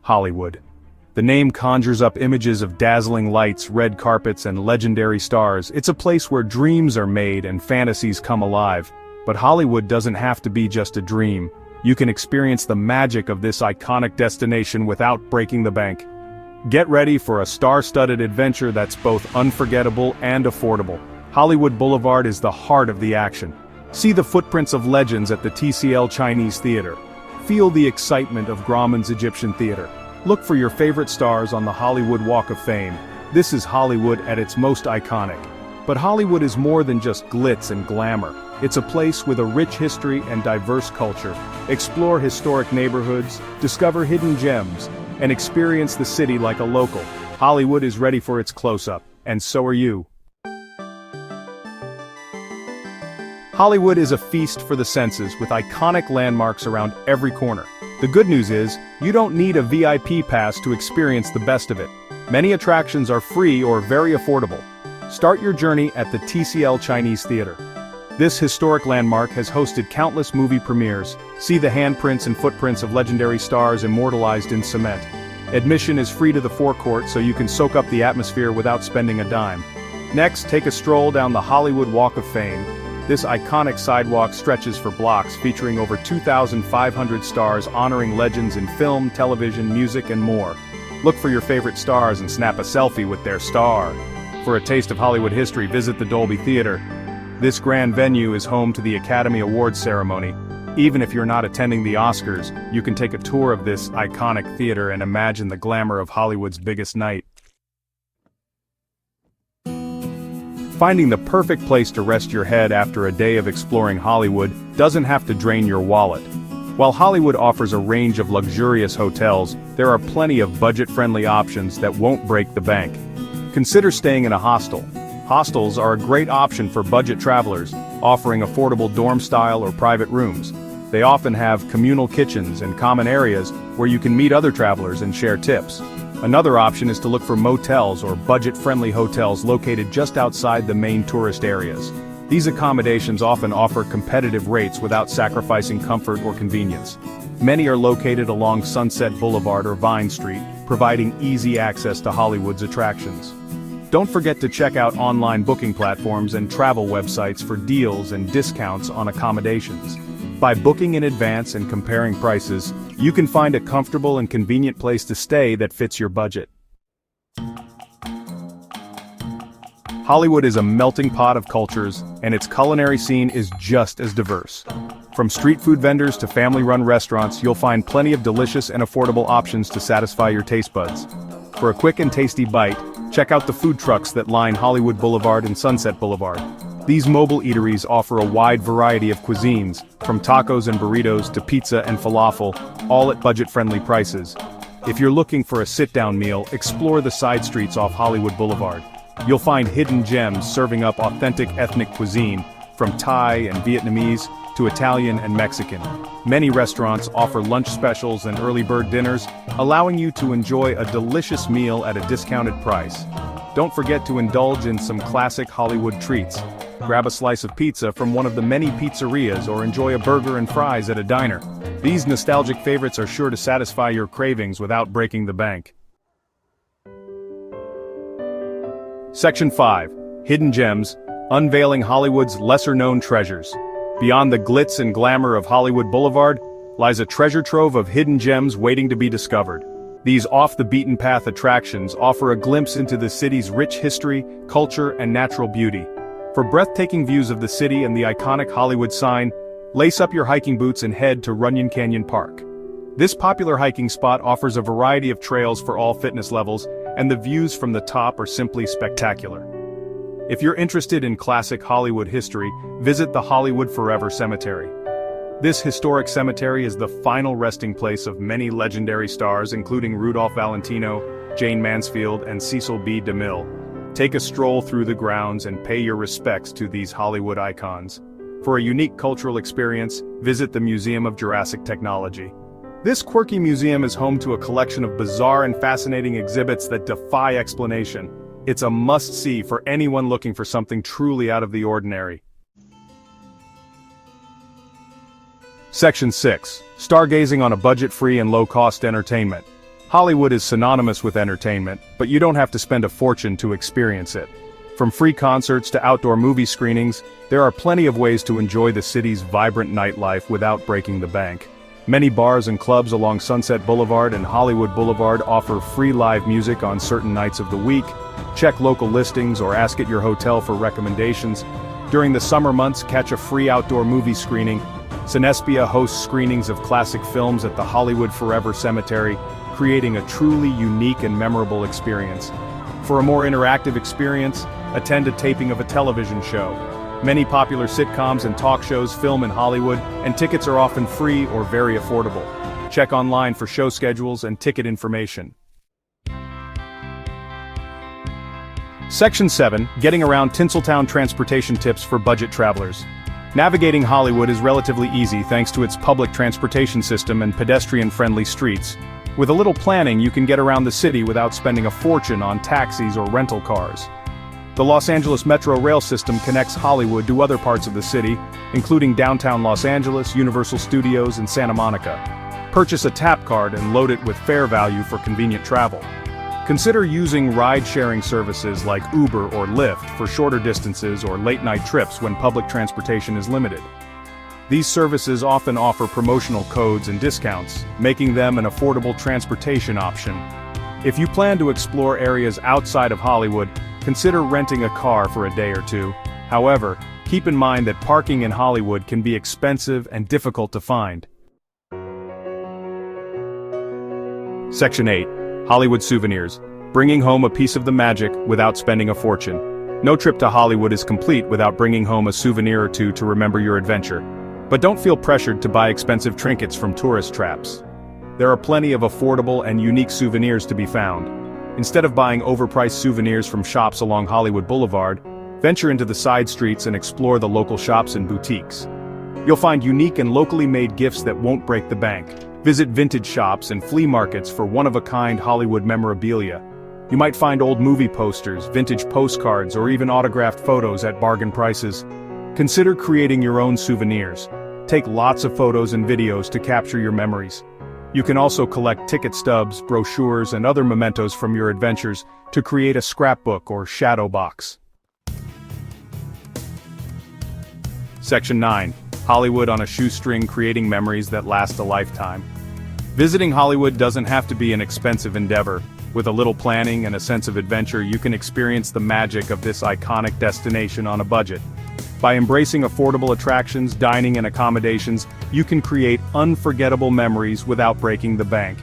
Hollywood. The name conjures up images of dazzling lights, red carpets, and legendary stars. It's a place where dreams are made and fantasies come alive. But Hollywood doesn't have to be just a dream. You can experience the magic of this iconic destination without breaking the bank. Get ready for a star-studded adventure that's both unforgettable and affordable. Hollywood Boulevard is the heart of the action. See the footprints of legends at the TCL Chinese Theater. Feel the excitement of Grauman's Egyptian Theater. Look for your favorite stars on the Hollywood Walk of Fame. This is Hollywood at its most iconic. But Hollywood is more than just glitz and glamour. It's a place with a rich history and diverse culture. Explore historic neighborhoods, discover hidden gems, and experience the city like a local. Hollywood is ready for its close-up, and so are you. Hollywood is a feast for the senses with iconic landmarks around every corner. The good news is, you don't need a VIP pass to experience the best of it. Many attractions are free or very affordable. Start your journey at the TCL Chinese Theater. This historic landmark has hosted countless movie premieres. See the handprints and footprints of legendary stars immortalized in cement. Admission is free to the forecourt so you can soak up the atmosphere without spending a dime. Next, take a stroll down the Hollywood Walk of Fame. This iconic sidewalk stretches for blocks, featuring over 2,500 stars honoring legends in film, television, music, and more. Look for your favorite stars and snap a selfie with their star. For a taste of Hollywood history, visit the Dolby Theater. This grand venue is home to the Academy Awards ceremony. Even if you're not attending the Oscars, you can take a tour of this iconic theater and imagine the glamour of Hollywood's biggest night. Finding the perfect place to rest your head after a day of exploring Hollywood doesn't have to drain your wallet. While Hollywood offers a range of luxurious hotels, there are plenty of budget-friendly options that won't break the bank. Consider staying in a hostel. Hostels are a great option for budget travelers, offering affordable dorm-style or private rooms. They often have communal kitchens and common areas where you can meet other travelers and share tips. Another option is to look for motels or budget-friendly hotels located just outside the main tourist areas. These accommodations often offer competitive rates without sacrificing comfort or convenience. Many are located along Sunset Boulevard or Vine Street, providing easy access to Hollywood's attractions. Don't forget to check out online booking platforms and travel websites for deals and discounts on accommodations. By booking in advance and comparing prices, you can find a comfortable and convenient place to stay that fits your budget. Hollywood is a melting pot of cultures, and its culinary scene is just as diverse. From street food vendors to family-run restaurants, you'll find plenty of delicious and affordable options to satisfy your taste buds. For a quick and tasty bite, check out the food trucks that line Hollywood Boulevard and Sunset Boulevard. These mobile eateries offer a wide variety of cuisines, from tacos and burritos to pizza and falafel, all at budget-friendly prices. If you're looking for a sit-down meal, explore the side streets off Hollywood Boulevard. You'll find hidden gems serving up authentic ethnic cuisine, from Thai and Vietnamese to Italian and Mexican. Many restaurants offer lunch specials and early bird dinners, allowing you to enjoy a delicious meal at a discounted price. Don't forget to indulge in some classic Hollywood treats. Grab a slice of pizza from one of the many pizzerias or enjoy a burger and fries at a diner. These nostalgic favorites are sure to satisfy your cravings without breaking the bank. Section 5. Hidden Gems, Unveiling Hollywood's Lesser-Known Treasures. Beyond the glitz and glamour of Hollywood Boulevard, lies a treasure trove of hidden gems waiting to be discovered. These off-the-beaten-path attractions offer a glimpse into the city's rich history, culture, and natural beauty. For breathtaking views of the city and the iconic Hollywood sign, lace up your hiking boots and head to Runyon Canyon Park. This popular hiking spot offers a variety of trails for all fitness levels, and the views from the top are simply spectacular. If you're interested in classic Hollywood history, visit the Hollywood Forever Cemetery. This historic cemetery is the final resting place of many legendary stars including Rudolph Valentino, Jane Mansfield, and Cecil B. DeMille. Take a stroll through the grounds and pay your respects to these Hollywood icons. For a unique cultural experience, visit the Museum of Jurassic Technology. This quirky museum is home to a collection of bizarre and fascinating exhibits that defy explanation. It's a must-see for anyone looking for something truly out of the ordinary. Section 6. Stargazing on a budget-free and low-cost entertainment. Hollywood is synonymous with entertainment, but you don't have to spend a fortune to experience it. From free concerts to outdoor movie screenings, there are plenty of ways to enjoy the city's vibrant nightlife without breaking the bank. Many bars and clubs along Sunset Boulevard and Hollywood Boulevard offer free live music on certain nights of the week. Check local listings or ask at your hotel for recommendations. During the summer months, catch a free outdoor movie screening. Cinespia hosts screenings of classic films at the Hollywood Forever Cemetery, creating a truly unique and memorable experience. For a more interactive experience, attend a taping of a television show. Many popular sitcoms and talk shows film in Hollywood, and tickets are often free or very affordable. Check online for show schedules and ticket information. Section 7. Getting around Tinseltown transportation tips for budget travelers. Navigating Hollywood is relatively easy thanks to its public transportation system and pedestrian-friendly streets. With a little planning, you can get around the city without spending a fortune on taxis or rental cars. The Los Angeles Metro Rail system connects Hollywood to other parts of the city, including downtown Los Angeles, Universal Studios, and Santa Monica. Purchase a tap card and load it with fare value for convenient travel. Consider using ride-sharing services like Uber or Lyft for shorter distances or late-night trips when public transportation is limited. These services often offer promotional codes and discounts, making them an affordable transportation option. If you plan to explore areas outside of Hollywood, consider renting a car for a day or two. However, keep in mind that parking in Hollywood can be expensive and difficult to find. Section 8. Hollywood Souvenirs. Bringing home a piece of the magic without spending a fortune. No trip to Hollywood is complete without bringing home a souvenir or two to remember your adventure. But don't feel pressured to buy expensive trinkets from tourist traps. There are plenty of affordable and unique souvenirs to be found. Instead of buying overpriced souvenirs from shops along Hollywood Boulevard, venture into the side streets and explore the local shops and boutiques. You'll find unique and locally made gifts that won't break the bank. Visit vintage shops and flea markets for one-of-a-kind Hollywood memorabilia. You might find old movie posters, vintage postcards, or even autographed photos at bargain prices. Consider creating your own souvenirs. Take lots of photos and videos to capture your memories. You can also collect ticket stubs, brochures, and other mementos from your adventures to create a scrapbook or shadow box. Section 9. Hollywood on a shoestring, creating memories that last a lifetime. Visiting Hollywood doesn't have to be an expensive endeavor. With a little planning and a sense of adventure, you can experience the magic of this iconic destination on a budget. By embracing affordable attractions, dining, and accommodations, you can create unforgettable memories without breaking the bank.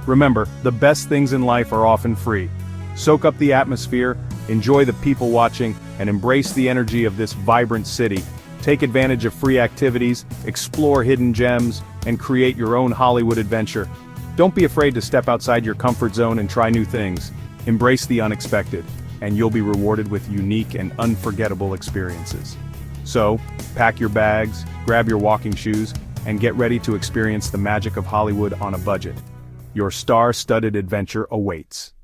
Remember, the best things in life are often free. Soak up the atmosphere, enjoy the people watching, and embrace the energy of this vibrant city. Take advantage of free activities, explore hidden gems, and create your own Hollywood adventure. Don't be afraid to step outside your comfort zone and try new things. Embrace the unexpected, and you'll be rewarded with unique and unforgettable experiences. So, pack your bags, grab your walking shoes, and get ready to experience the magic of Hollywood on a budget. Your star-studded adventure awaits.